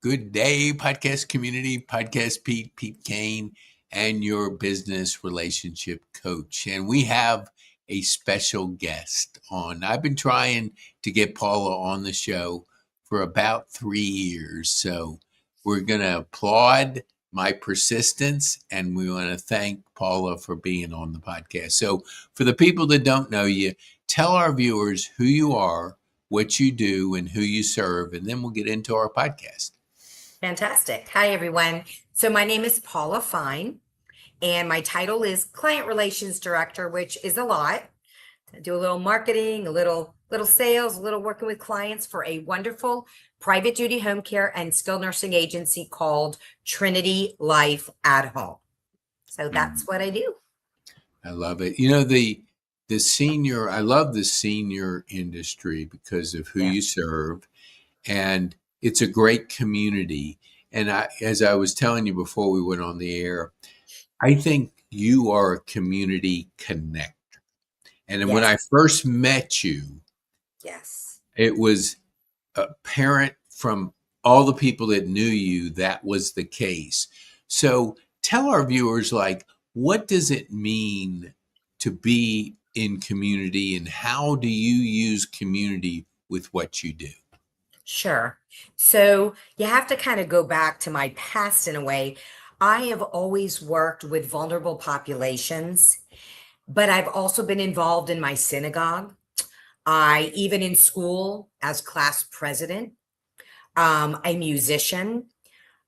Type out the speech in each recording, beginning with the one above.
Good day, podcast community, podcast Pete Kane, and your business relationship coach. And we have a special guest on. I've been trying to get Paula on the show for about 3 years. So we're going to applaud my persistence, and we want to thank Paula for being on the podcast. So for the people that don't know you, tell our viewers who you are, what you do, and who you serve, and then we'll get into our podcast. Fantastic. Hi, everyone. So my name is Paula Fine, and my title is Client Relations Director, which is a lot. I do a little marketing, a little sales, a little working with clients for a wonderful private duty home care and skilled nursing agency called Trinity Life at Home. So that's what I do. I love it. You know, I love the senior industry because of who you serve, and it's a great community. And as I was telling you before we went on the air, I think you are a community connector. And when I first met you, it was apparent from all the people that knew you that was the case. So tell our viewers, what does it mean to be in community, and how do you use community with what you do? Sure. So you have to kind of go back to my past in a way. I have always worked with vulnerable populations, but I've also been involved in my synagogue. Even in school as class president, a musician.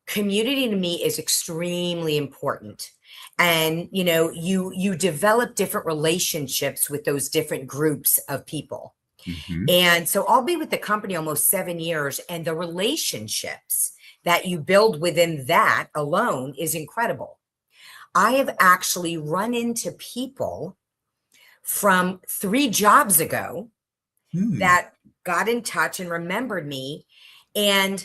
Community to me is extremely important. And, you develop different relationships with those different groups of people. Mm-hmm. And so I'll be with the company almost 7 years, and the relationships that you build within that alone is incredible. I have actually run into people from 3 jobs ago that got in touch and remembered me. And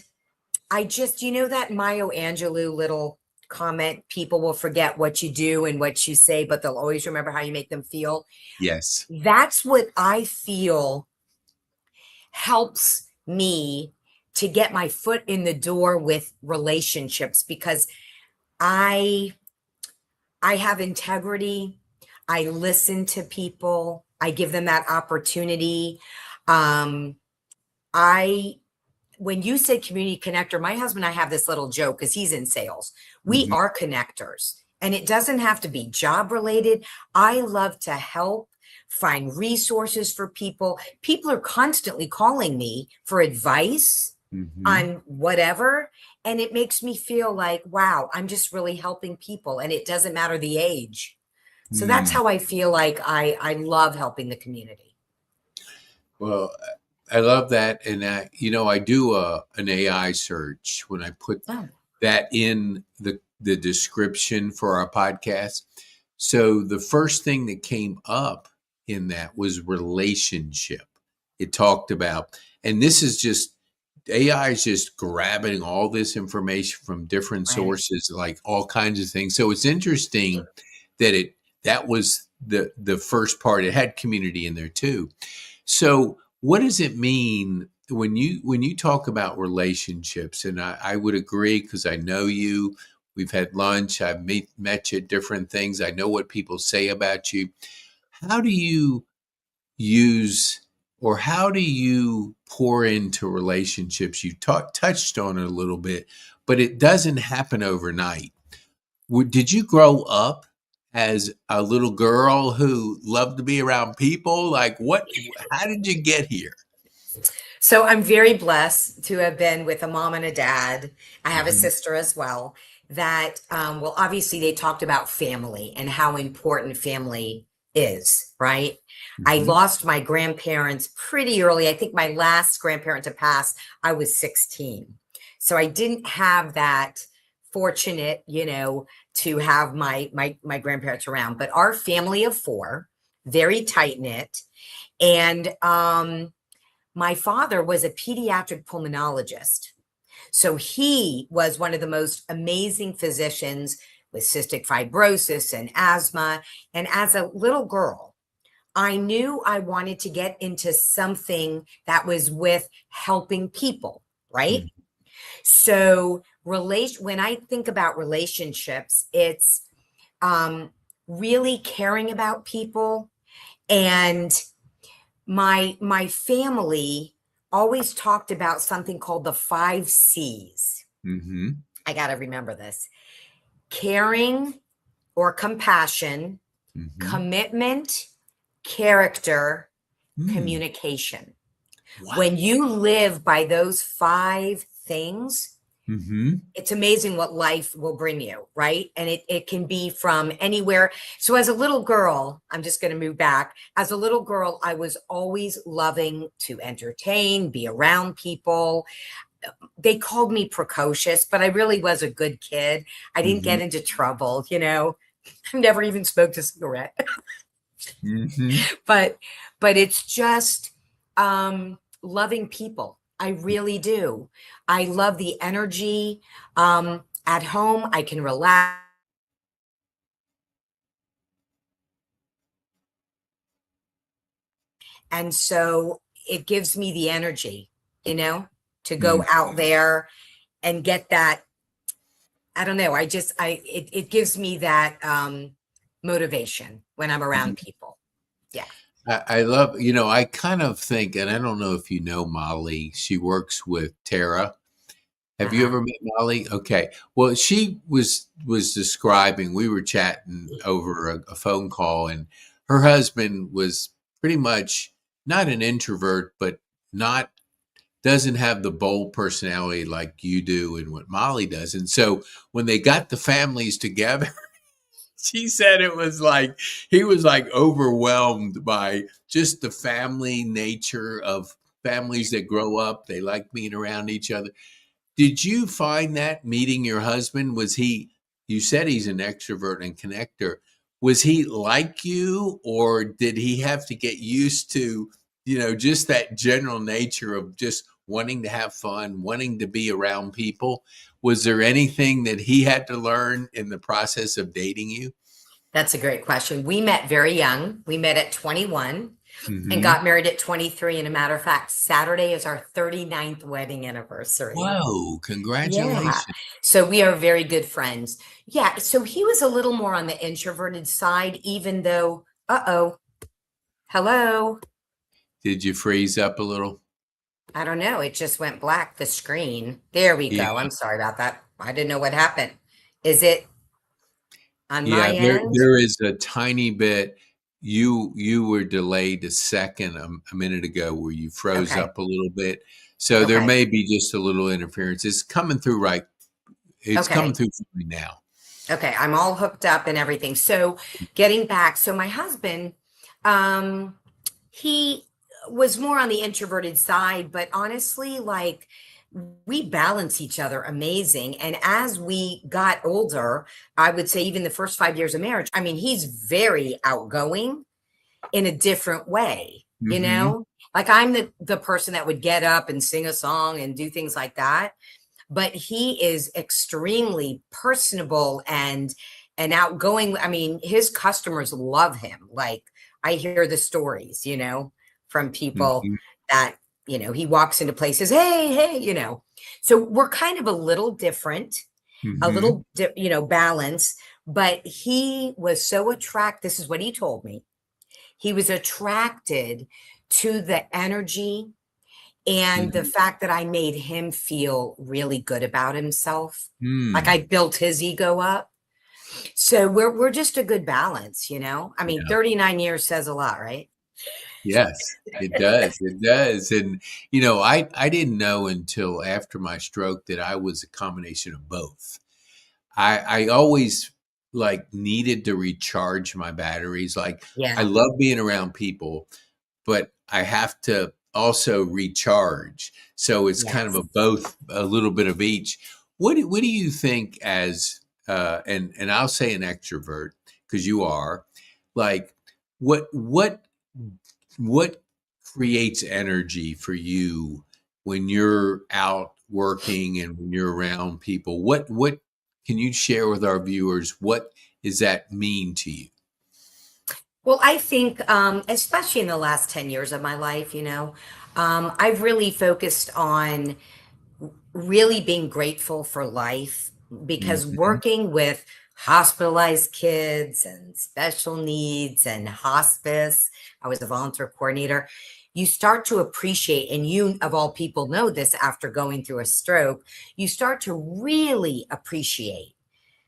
I just, that Maya Angelou little comment, people will forget what you do and what you say, but they'll always remember how you make them feel. Yes. That's what I feel helps me to get my foot in the door with relationships, because I have integrity. I listen to people. I give them that opportunity. When you say community connector, my husband and I have this little joke because he's in sales. We are connectors, and it doesn't have to be job related. I love to help find resources for people. People are constantly calling me for advice on whatever. And it makes me feel like, wow, I'm just really helping people, and it doesn't matter the age. So that's how I feel like I love helping the community. Well, I love that. And, I do an AI search when I put that in the description for our podcast. So the first thing that came up in that was relationship. It talked about, and this is just, AI is just grabbing all this information from different sources, like all kinds of things. So it's interesting that was the first part. It had community in there too. So what does it mean when you talk about relationships? And I would agree, because I know you. We've had lunch. I've met you at different things. I know what people say about you. How do you use, or how do you pour into relationships? You touched on it a little bit, but it doesn't happen overnight. Did you grow up as a little girl who loved to be around people? How did you get here? So I'm very blessed to have been with a mom and a dad. I have a sister as well that, obviously they talked about family and how important family is, right? I lost my grandparents pretty early. I think my last grandparent to pass, I was 16. So I didn't have that fortunate, to have my grandparents around. But our family of 4, very tight knit. And my father was a pediatric pulmonologist. So he was one of the most amazing physicians with cystic fibrosis and asthma. And as a little girl, I knew I wanted to get into something that was with helping people, right? So when I think about relationships, it's um, really caring about people. And my family always talked about something called the 5 C's. Mm-hmm. I got to remember this: caring or compassion, Mm-hmm. commitment, character, Mm. communication. Wow. When you live by those 5 things, Mm-hmm. it's amazing what life will bring you, right? And it can be from anywhere. So as a little girl, I'm just going to move back. As a little girl, I was always loving to entertain, be around people. They called me precocious, but I really was a good kid. I didn't Mm-hmm. get into trouble, you know. I never even smoked a cigarette. Mm-hmm. but but it's just loving people. I really do. I love the energy. At home I can relax, and so it gives me the energy, you know, to go out there and get that. I don't know, it gives me that motivation when I'm around Mm-hmm. people. Yeah. I love, I kind of think, and I don't know if you know Molly, she works with Tara. Have you Uh-huh. ever met Molly? Okay. Well, she was describing, we were chatting over a phone call, and her husband was pretty much not an introvert, but not doesn't have the bold personality like you do and what Molly does. And so when they got the families together, she said it was like he was like overwhelmed by just the family nature of families that grow up. They like being around each other. Did you find that meeting your husband? Was he, you said he's an extrovert and connector. Was he like you, or did he have to get used to, just that general nature of just wanting to have fun, wanting to be around people? Was there anything that he had to learn in the process of dating you? That's a great question. We met very young. We met at 21 and Hmm. got married at 23. And a matter of fact, Saturday is our 39th wedding anniversary. Whoa, Yeah. congratulations. So we are very good friends. Yeah. So he was a little more on the introverted side, even though, uh-oh, hello. Did you freeze up a little? I don't know. It just went black, the screen. There we Yeah. go. I'm sorry about that. I didn't know what happened. Is it on my Yeah, there end? there is a tiny bit. You were delayed a second a minute ago where you froze Okay. up a little bit. So there Okay. may be just a little interference. It's coming through right. It's coming Okay. through for me now. Okay, I'm all hooked up and everything. So getting back, so my husband, um, he was more on the introverted side, but honestly, like we balance each other amazing. And as we got older, I would say even the first 5 years of marriage, I mean, he's very outgoing in a different way, you Hmm. know? Like I'm the person that would get up and sing a song and do things like that, but he is extremely personable and outgoing. I mean, his customers love him. Like I hear the stories, you know, from people Hmm. that, you know, he walks into places, hey, hey, you know. So we're kind of a little different, a Hmm. little you know, balance, but he was so attract this is what he told me. He was attracted to the energy and the Hmm. fact that I made him feel really good about himself, like I Hmm. built his ego up. So we're just a good balance, you know? I mean, Yeah. 39 years says a lot, right? Yes, it does. It does. And I didn't know until after my stroke that I was a combination of both. I always like needed to recharge my batteries. Like I Yeah. love being around people, but I have to also recharge. So it's kind of Yes. a both, a little bit of each. What do you think as and I'll say an extrovert because you are like what what creates energy for you when you're out working and when you're around people? What can you share with our viewers? What does that mean to you? Well, I think, especially in the last 10 years of my life, you know, I've really focused on really being grateful for life, because Mhm. working with hospitalized kids and special needs and hospice, I was a volunteer coordinator. You start to appreciate, and you, of all people, know this after going through a stroke, you start to really appreciate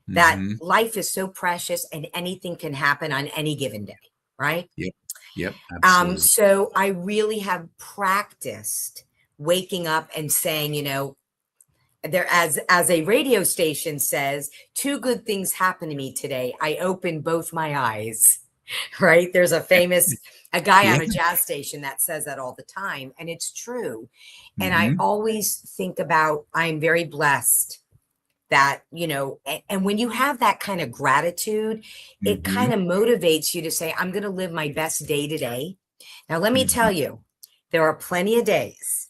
that Mhm. life is so precious and anything can happen on any given day, right? Yep. Yep. Absolutely. So I really have practiced waking up and saying, there, as a radio station says, two good things happened to me today. I opened both my eyes. Right? There's a guy Yeah. on a jazz station that says that all the time, and it's true. And I Mhm. always think about, I'm very blessed that, and when you have that kind of gratitude, it kind Mhm. of motivates you to say, I'm going to live my best day today. Now, let me Mhm. tell you, there are plenty of days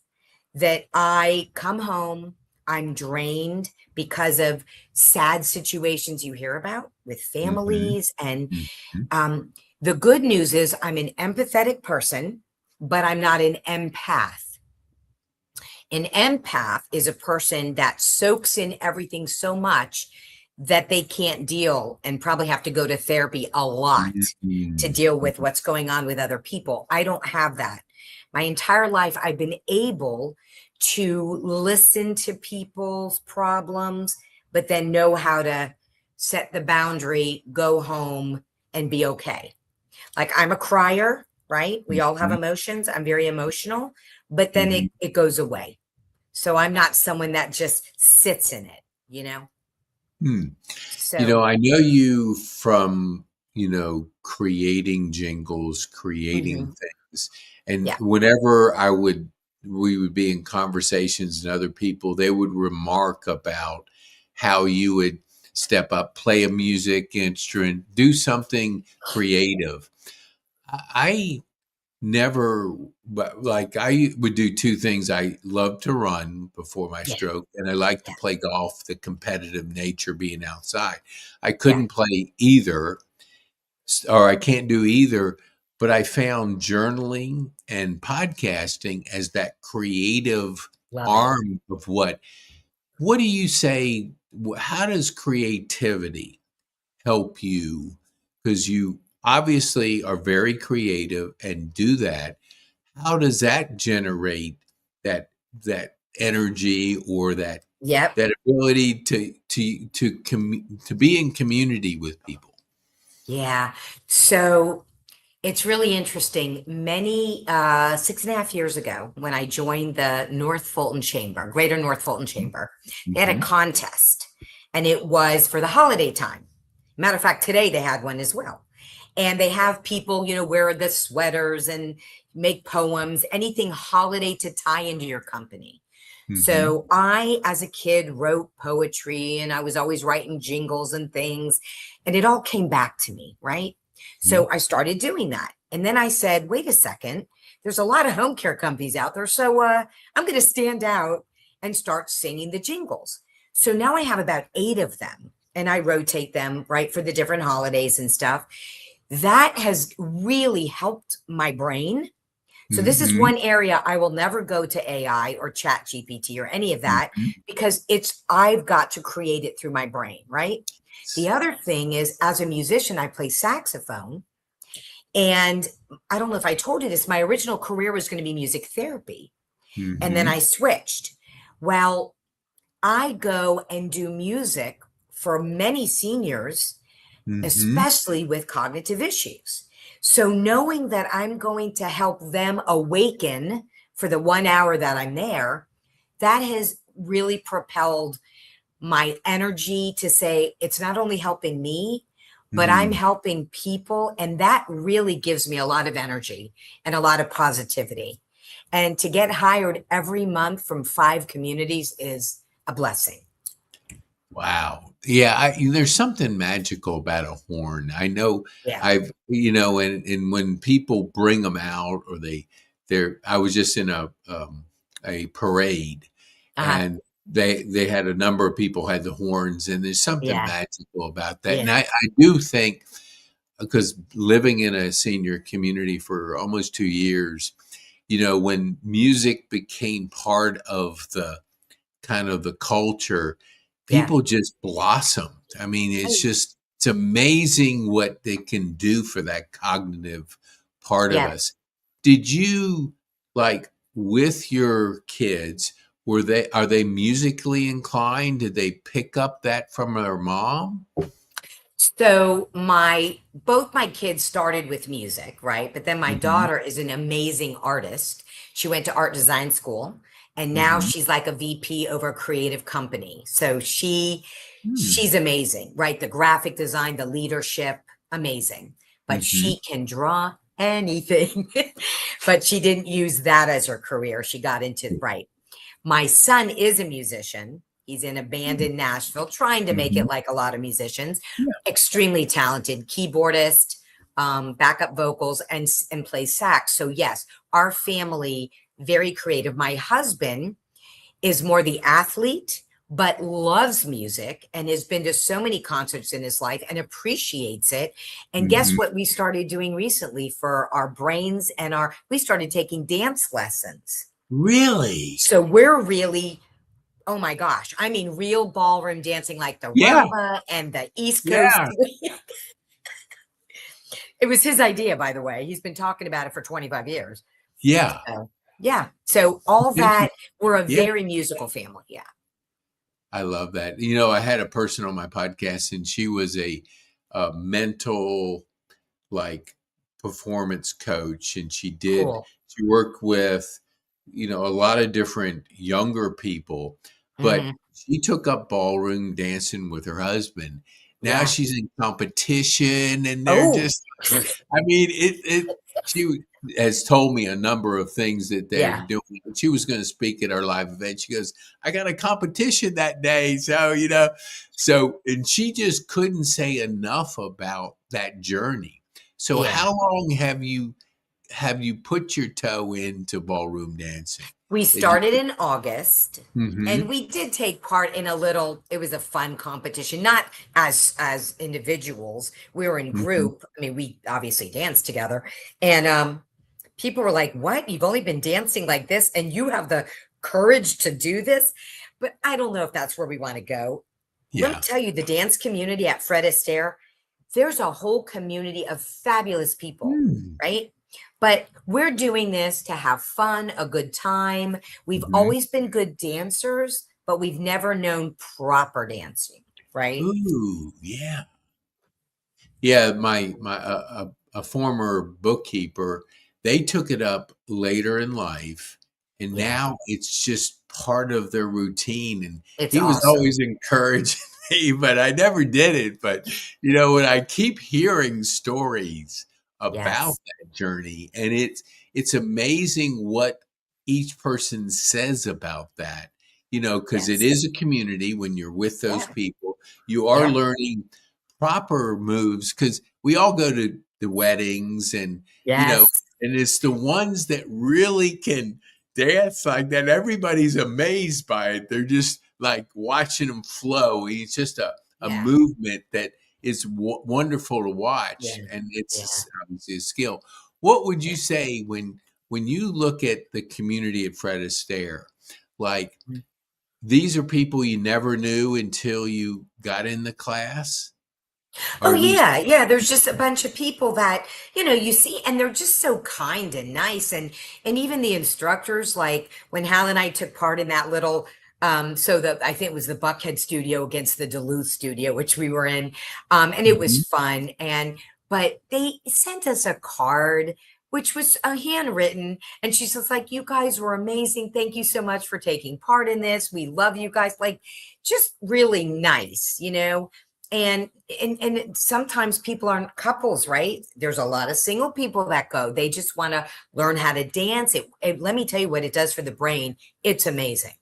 that I come home, I'm drained because of sad situations you hear about with Mhm. families. And Mhm. um, the good news is I'm an empathetic person, but I'm not an empath. An empath is a person that soaks in everything so much that they can't deal and probably have to go to therapy a lot to Mhm. deal with what's going on with other people. I don't have that. My entire life, I've been able to listen to people's problems, but then know how to set the boundary, go home, and be okay. Like, I'm a crier, right? We all have Mhm. emotions. I'm very emotional, but then Mhm. it goes away. So I'm not someone that just sits in it. Hmm. So, I know you from, creating jingles, creating mhm, things. And yeah, whenever we would be in conversations and other people, they would remark about how you would step up, play a music instrument, do something creative. I never, but like I would do two things. I love to run before my yeah, stroke, and I like to yeah, play golf, the competitive nature being outside. I yeah. couldn't play either, or I can't do either, but I found journaling and podcasting as that creative Love it. arm of what do you say? How does creativity help you? Because you obviously are very creative and do that. How does that generate that that energy or Yep. that ability to be in community with people? Yeah. So it's really interesting. Many 6.5 years ago, when I joined the North Fulton Chamber, Greater North Fulton Chamber, they had a Mhm. contest, and it was for the holiday time. Matter of fact, today they had one as well. And they have people, wear the sweaters and make poems, anything holiday to tie into your company. Mhm. So I, as a kid, wrote poetry, and I was always writing jingles and things, and it all came back to me, right? Mhm. So I started doing that. And then I said, wait a second, there's a lot of home care companies out there. So I'm going to stand out and start singing the jingles. So now I have about 8 of them, and I rotate them, right, for the different holidays and stuff. That has really helped my brain. So this is Mhm. one area I will never go to AI or chat GPT or any of that, Mhm. because I've got to create it through my brain, right? The other thing is, as a musician, I play saxophone. And I don't know if I told you this, my original career was going to be music therapy. And then Mhm. I switched. Well, I go and do music for many seniors, Mhm. especially with cognitive issues. So knowing that I'm going to help them awaken for the 1 hour that I'm there, that has really propelled my energy to say it's not only helping me, but I'm Mhm. helping people. And that really gives me a lot of energy and a lot of positivity. And to get hired every month from 5 communities is a blessing. Wow. Yeah, there's something magical about a horn. I know Yeah. and when people bring them out or I was just in a parade, Uh-huh. and they had a number of people had the horns, and there's something Yeah. magical about that. And Yeah. I do think, because living in a senior community for almost 2 years, when music became part of kind of the culture, Yeah. people just blossomed. I mean, it's amazing what they can do for that cognitive part of Yeah. us. Did you like with your kids, are they musically inclined? Did they pick up that from their mom? So both my kids started with music, right? But then my Hmm. daughter is an amazing artist. She went to art design school and now Hmm. she's like a VP over a creative company. So Hmm. she's amazing, right? The graphic design, the leadership, amazing. But Hmm. she can draw anything. But she didn't use that as her career. She got into right. My son is a musician. He's in a band in Nashville, trying to make it Hmm. like a lot of musicians. Yeah. Extremely talented keyboardist, backup vocals, and plays sax. So yes, our family very creative. My husband is more the athlete, but loves music and has been to so many concerts in his life and appreciates it. And guess Hmm. what we started doing recently for our brains and we started taking dance lessons. Really? So we're really, oh my gosh, I mean, real ballroom dancing like the Yeah. rumba and the East Coast. Yeah. It was his idea, by the way. He's been talking about it for 25 years. Yeah. So, yeah. So all that, we're a Yeah. very musical family. Yeah. I love that. I had a person on my podcast, and she was a mental like performance coach, and Cool. she worked with a lot of different younger people, but Hmm. she took up ballroom dancing with her husband. Now Yeah. she's in competition, and they're Oh, just, I mean, she has told me a number of things that they're yeah. doing. She was going to speak at our live event. She goes, I got a competition that day. And she just couldn't say enough about that journey. So Yeah. how long have you put your toe into ballroom dancing? We Did you? started in August Hmm. and we did take part in it was a fun competition, not as individuals. We were in Hmm. group. I mean, we obviously danced together. And people were like, "What? You've only been dancing like this and you have the courage to do this?" But I don't know if that's where we want to go. Let me Yeah. tell you, the dance community at Fred Astaire, there's a whole community of fabulous people, Mm. right? But we're doing this to have fun, a good time. We've Hmm. always been good dancers, but we've never known proper dancing, right? Ooh, yeah. Yeah, my a former bookkeeper, they took it up later in life, and Yeah, now it's just part of their routine. And it's he was awesome. always encouraging me, but I never did it. But when I keep hearing stories about Yes, that journey, and it's amazing what each person says about that. Because it yes, is a community when you're with those yeah, people, you are yeah, learning proper moves because we all go to the weddings and you know yes, and it's the ones that really can dance like that. Everybody's amazed by it. They're just like watching them flow. It's just a yeah, movement that is wonderful to yeah, watch, and yeah, obviously a skill. What would yeah. you say when you look at the community at Fred Astaire, like these are people you never knew until you got in the class? Oh Are these? yeah, yeah. There's just a bunch of people that you see, and they're just so kind and nice, and even the instructors. Like when Hal and I took part in that little, so the I think it was the Buckhead studio against the Duluth studio, which we were in, and it was Mhm. fun. But they sent us a card. Which was handwritten, and she's just like, "You guys were amazing. Thank you so much for taking part in this. We love you guys." Like, just really nice. And sometimes people aren't couples, right? There's a lot of single people that go. They just want to learn how to dance. Let me tell you what it does for the brain. It's amazing.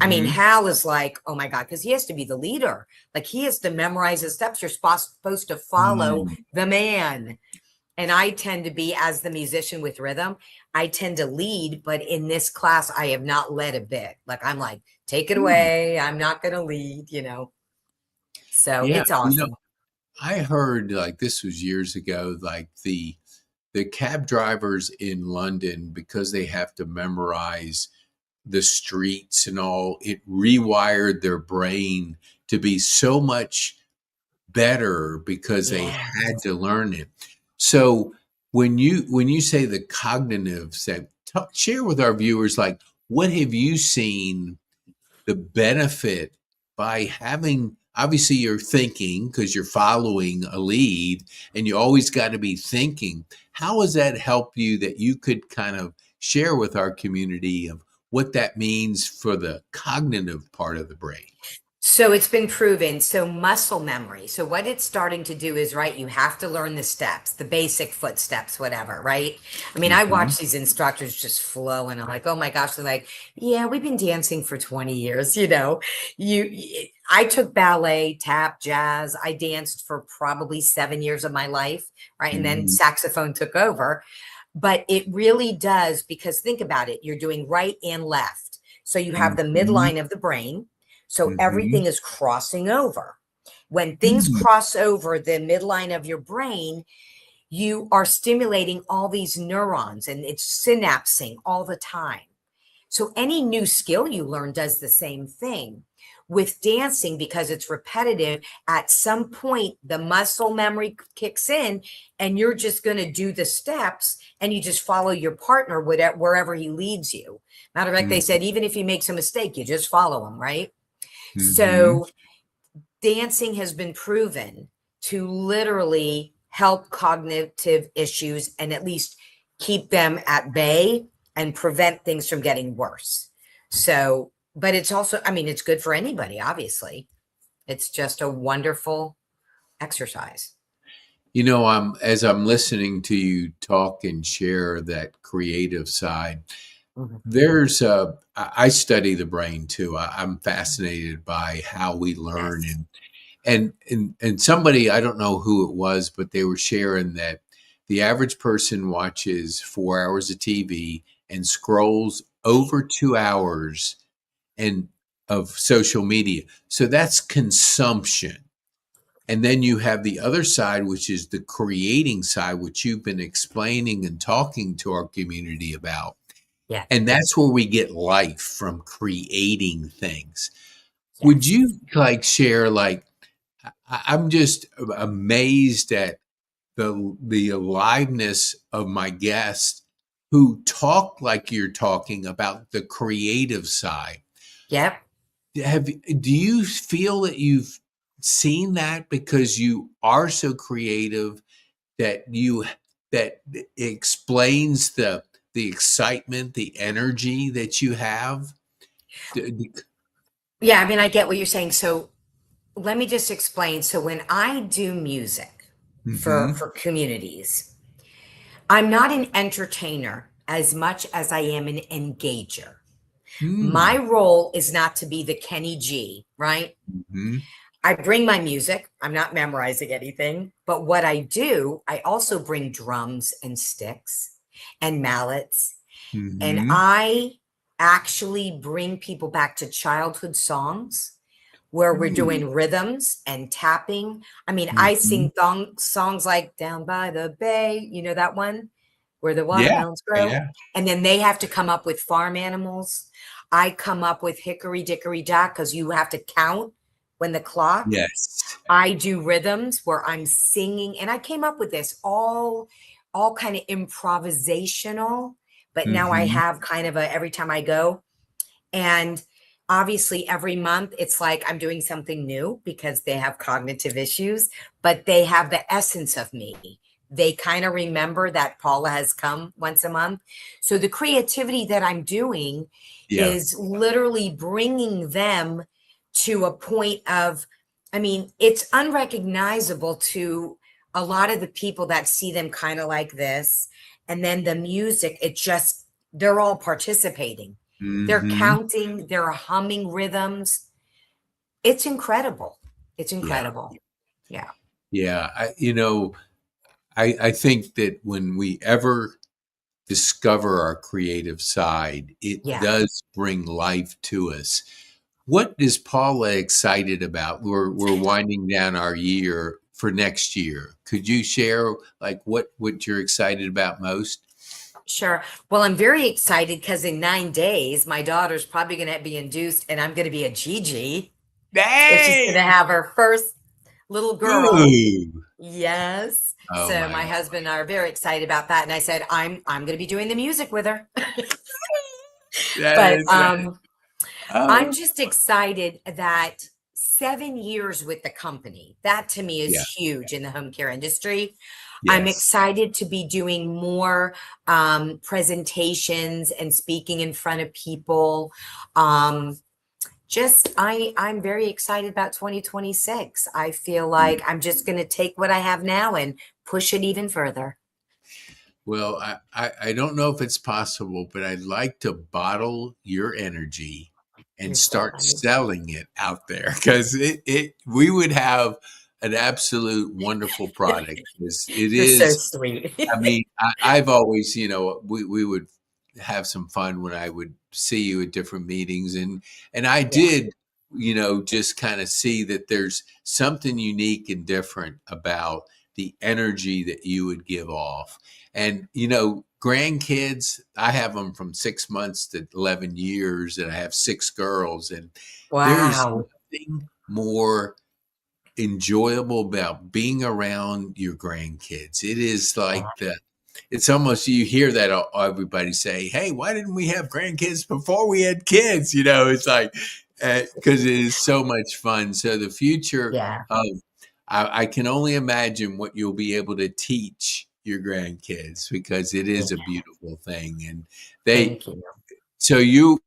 I mean, Mhm. Hal is like, oh my God, because he has to be the leader. Like he has to memorize the steps. You're supposed to follow Mm. the man. And I tend to be, as the musician with rhythm, I tend to lead. But in this class, I have not led a bit. Like I'm like, take it Mm. away. I'm not going to lead. So Yeah, it's awesome. I heard like this was years ago, like the cab drivers in London because they have to memorize the streets and all, it rewired their brain to be so much better because they had Yes. to learn it. So when you say the cognitive set, share with our viewers, like, what have you seen the benefit by having, obviously you're thinking because you're following a lead and you always got to be thinking. How has that helped you that you could kind of share with our community of what that means for the cognitive part of the brain? So it's been proven. So muscle memory. So what it's starting to do is, right, you have to learn the steps, the basic footsteps, whatever, right? I mean, I Hmm. watch these instructors just flow and I'm like, oh my gosh, they're like, yeah, we've been dancing for 20 years, you know. I took ballet, tap, jazz. I danced for probably 7 years of my life, right? And then Hmm. saxophone took over. But it really does, because think about it, you're doing right and left. So you have the Hmm. midline of the brain. So Hmm. everything is crossing over. When things Hmm. cross over the midline of your brain, you are stimulating all these neurons and it's synapsing all the time. So any new skill you learn does the same thing. With dancing, because it's repetitive, at some point the muscle memory kicks in and you're just going to do the steps and you just follow your partner wherever he leads you. Matter of fact, they said even if he makes a mistake, you just follow him, right? Hmm. So dancing has been proven to literally help cognitive issues and at least keep them at bay and prevent things from getting worse. So, but it's also, I mean, it's good for anybody, obviously. It's just a wonderful exercise. As I'm listening to you talk and share that creative side, Mhm. I study the brain too. I'm fascinated by how we learn, Yes. and somebody, I don't know who it was, but they were sharing that the average person watches 4 hours of TV and scrolls over 2 hours and of social media. So that's consumption. And then you have the other side, which is the creating side, which you've been explaining and talking to our community about. Yeah. And that's where we get life from, creating things. Would Yes. you like share, like, I'm just amazed at the aliveness of my guests who talk like you're talking about the creative side. Yep. Do you feel that you've seen that because you are so creative, that explains the excitement, the energy that you have? Yeah. I mean, I get what you're saying. So let me just explain. So when I do music Mm-hmm. for communities, I'm not an entertainer as much as I am an engager. My Mm. role is not to be the Kenny G, right? Mm-hmm. I bring my music. I'm not memorizing anything. But what I do, I also bring drums and sticks and mallets. And Mm-hmm. I actually bring people back to childhood songs where we're Ooh. doing rhythms and tapping. I mean, I Mm-hmm. sing songs like Down by the Bay, you know that one where the Yeah. watermelons grow. Yeah. And then they have to come up with farm animals. I come up with Hickory Dickory Dock because you have to count when the clock. Yes. I do rhythms where I'm singing, and I came up with this all kind of improvisational, but now I Mm-hmm. have kind of a every time I go. And obviously, every month it's like I'm doing something new because they have cognitive issues, but they have the essence of me. They kind of remember that Paula has come once a month. So the creativity that I'm doing Yeah. is literally bringing them to a point of, I mean, it's unrecognizable to a lot of the people that see them kind of like this. And then the music, it just, they're all participating, they're Mm-hmm. counting, they're humming rhythms. It's incredible. It's Yeah. incredible. Yeah. Yeah. I think that when we ever discover our creative side, it Yeah. does bring life to us. What is Paula excited about? We're winding down our year for next year. Could you share, like, what you're excited about most? Sure. Well, I'm very excited because in 9 days, my daughter's probably going to be induced and I'm going to be a Gigi. So she's going Hey! to have her first little girl. Ooh. Yes. Oh So my my God. husband and I are very excited about that. And I said, I'm going to be doing the music with her. That But is oh I'm just excited that 7 years with the company, that to me is yeah. huge in the home care industry. I'm Yes. excited to be doing more presentations and speaking in front of people. I'm very excited about 2026. I feel like I'm just going to take what I have now and push it even further. Well, I don't know if it's possible, but I'd like to bottle your energy and You're so start funny. selling it out there because we would have an absolute wonderful product. It You're so is. sweet. I mean, I've always, we would have some fun when I would see you at different meetings, and I Yeah. did, just kind of see that there's something unique and different about the energy that you would give off. And grandkids, I have them from 6 months to 11 years, and I have six girls, and there's Wow. nothing more enjoyable about being around your grandkids. It is Yeah. like it's almost, you hear that everybody say, "Hey, why didn't we have grandkids before we had kids?" It's like, because it is so much fun. So the future Yeah. of, I can only imagine what you'll be able to teach your grandkids because it Yeah. is a beautiful thing. And they, Thank you. so you're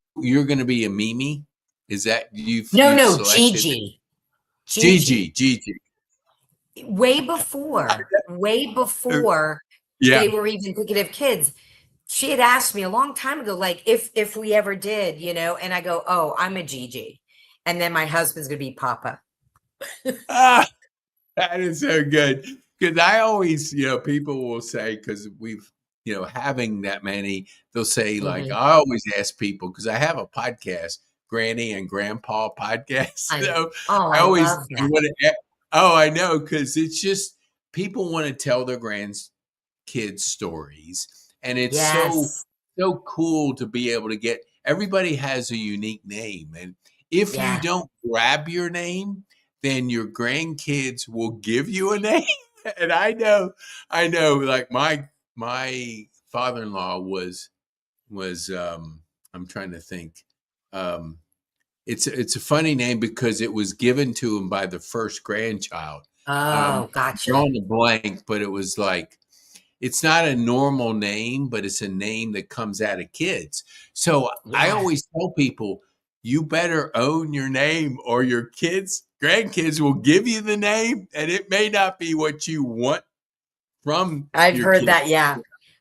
going to be a Mimi. Is that No, you've no, selected Gigi. Gigi? Gigi. Gigi. Way before Yeah. they were even thinking of kids. She had asked me a long time ago, like if we ever did, and I go, oh, I'm a Gigi. And then my husband's gonna be Papa. Ah, that is so good. Because I always, people will say, because we've, having that many, they'll say, like, Mhm. I always ask people, because I have a podcast, Granny and Grandpa podcast. So I I always love that. want to, oh, I know, because it's just people want to tell their grandkids stories. And it's Yes. so cool to be able to get, everybody has a unique name. And if you Yeah. don't grab your name, then your grandkids will give you a name. And I know, like my father-in-law was I'm trying to think. Um, it's a funny name because it was given to him by the first grandchild. Oh, I'm gotcha. drawing a blank, but it was like, it's not a normal name, but it's a name that comes out of kids. So I Yeah. always tell people, you better own your name or your grandkids will give you the name, and it may not be what you want from I've your heard kids. that. Yeah.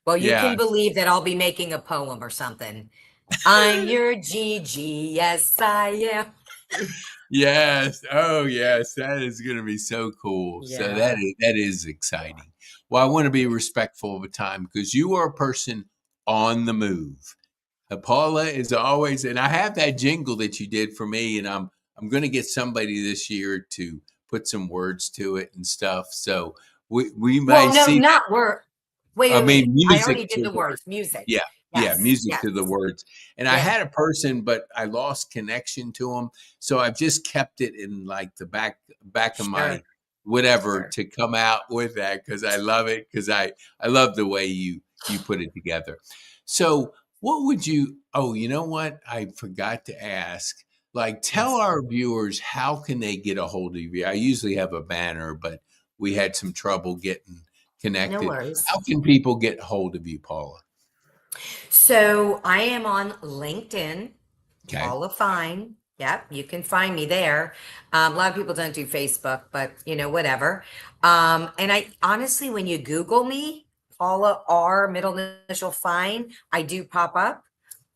Well, you Yeah. can believe that I'll be making a poem or something. I'm your Gigi. Yes, I am. Yes. Oh, yes. That is going to be so cool. So Yeah. that is exciting. Well, I want to be respectful of the time because you are a person on the move. Paula is always, and I have that jingle that you did for me, and I'm going to get somebody this year to put some words to it and stuff. So we Well, may no, see that. not word. Wait, I wait, mean, wait. I already music did to the the words. Music. yeah, yeah, Yes. music Yes. to the words. And I Yeah. had a person, but I lost connection to him, so I've just kept it in like the back of my Sure. whatever Sure. to come out with that because I love it because I love the way you put it together. So what would you? Oh, you know what? I forgot to ask. Like, tell Yes. our viewers how can they get a hold of you? I usually have a banner, but we had some trouble getting No connected. worries. How can people get hold of you, Paula? So I am on LinkedIn, Okay. Paula Fine. Yep, you can find me there. A lot of people don't do Facebook, but whatever. And I honestly, when you Google me, Paula R middle initial Fine, I do pop up.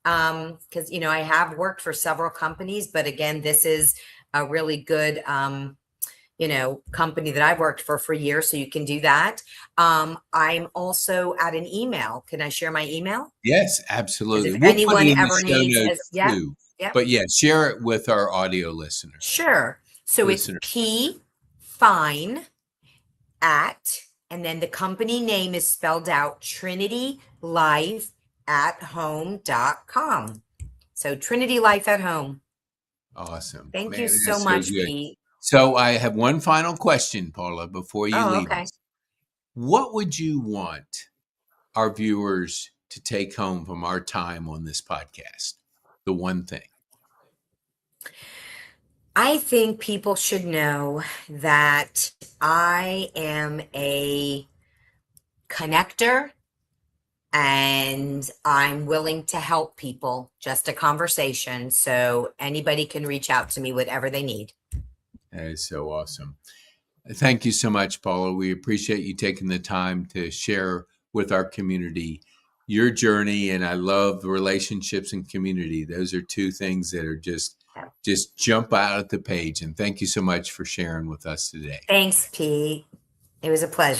Because I have worked for several companies, but again, this is a really good company that I've worked for years, so you can do that. I'm also at an email. Can I share my email? Yes, Because absolutely. if We'll put anyone it in the ever show needs, notes yep, too. yep, But yeah, share it with our audio sure. So it's listeners. P Fine at, and then the company name is spelled out Trinity trinitylifeathome.com. So Trinity Life at Home. Awesome. Thank you Man, so that's so much, good. Pete. So I have one final question, Paula, before you Oh, leave okay. us. What would you want our viewers to take home from our time on this podcast? The one thing. I think people should know that I am a connector and I'm willing to help people, just a conversation. So anybody can reach out to me, whatever they need. That is so awesome. Thank you so much, Paula. We appreciate you taking the time to share with our community your journey. And I love relationships and community. Those are two things that are just jump out at the page. And thank you so much for sharing with us today. Thanks, Pete. It was a pleasure.